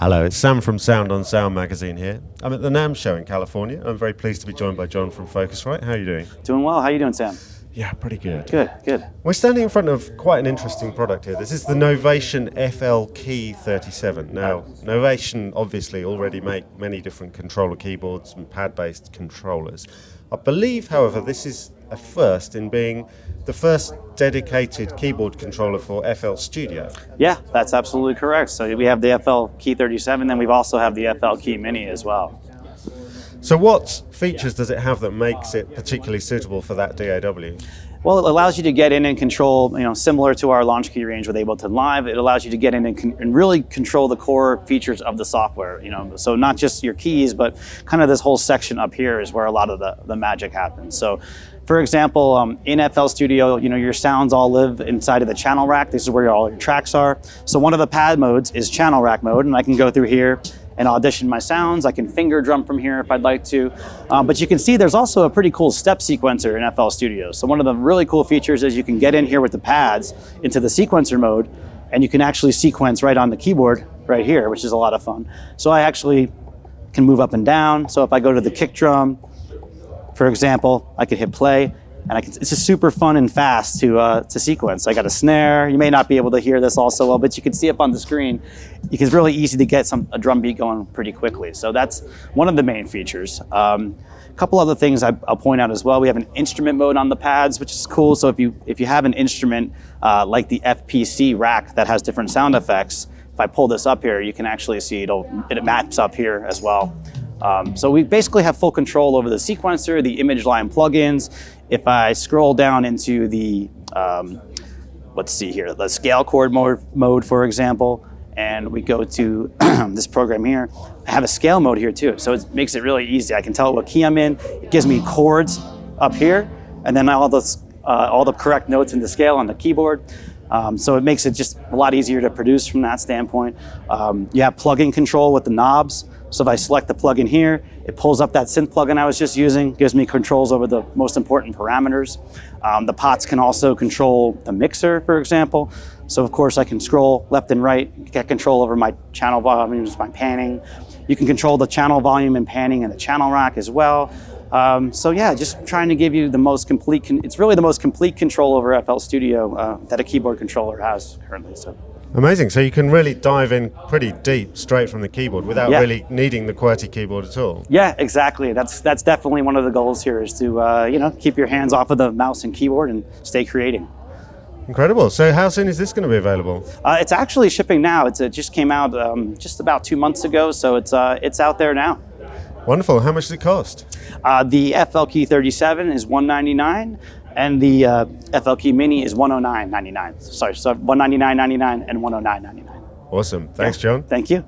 Hello, it's Sam from Sound on Sound magazine here. I'm at the NAMM show in California. I'm very pleased to be joined by John from Focusrite. How are you doing? Doing well. How are you doing, Sam? Yeah, pretty good. Good. We're standing in front of quite an interesting product here. This is the Novation FL Key 37. Now, Novation obviously already make many different controller keyboards and pad-based controllers. I believe, however, this is a first in being the first dedicated keyboard controller for FL Studio. Yeah, that's absolutely correct. So we have the FL Key 37, then we've also have the FL Key Mini as well. So what features does it have that makes it particularly suitable for that DAW? Well, it allows you to get in and control, similar to our launch key range with Ableton Live, it allows you to get in and really control the core features of the software, So not just your keys, but kind of this whole section up here is where a lot of the magic happens. So for example, in FL Studio, your sounds all live inside of the channel rack. This is where all your tracks are. So one of the pad modes is channel rack mode, and I can go through here and audition my sounds. I can finger drum from here if I'd like to. But you can see there's also a pretty cool step sequencer in FL Studio. So one of the really cool features is you can get in here with the pads into the sequencer mode, and you can actually sequence right on the keyboard right here, which is a lot of fun. So I actually can move up and down. So if I go to the kick drum, for example, I could hit play, and it's just super fun and fast to sequence. I got a snare. You may not be able to hear this all so well, but you can see up on the screen, it's really easy to get a drum beat going pretty quickly. So that's one of the main features. A couple other things I'll point out as well. We have an instrument mode on the pads, which is cool. So if you have an instrument like the FPC rack that has different sound effects, if I pull this up here, you can actually see it maps up here as well. So we basically have full control over the sequencer, the image line plugins. If I scroll down into the, let's see here, the scale chord mode, for example, and we go to this program here, I have a scale mode here too. So it makes it really easy. I can tell what key I'm in. It gives me chords up here, and then all the correct notes in the scale on the keyboard. So it makes it just a lot easier to produce from that standpoint. You have plugin control with the knobs. So if I select the plugin here, it pulls up that synth plugin I was just using, gives me controls over the most important parameters. The pots can also control the mixer, for example. So of course I can scroll left and right, get control over my channel volumes, my panning. You can control the channel volume and panning in the channel rack as well. So yeah, just trying to give you the most complete, it's really the most complete control over FL Studio that a keyboard controller has currently. So. Amazing. So you can really dive in pretty deep straight from the keyboard without really needing the QWERTY keyboard at all. Yeah, exactly. That's definitely one of the goals here is to keep your hands off of the mouse and keyboard and stay creating. Incredible. So how soon is this going to be available? It's actually shipping now. It just came out just about 2 months ago, so it's out there now. Wonderful. How much does it cost? The FL Key 37 is $199. And the FL Key Mini is $109.99. Sorry, so $199.99 and $109.99. Awesome. Thanks, John. Thank you.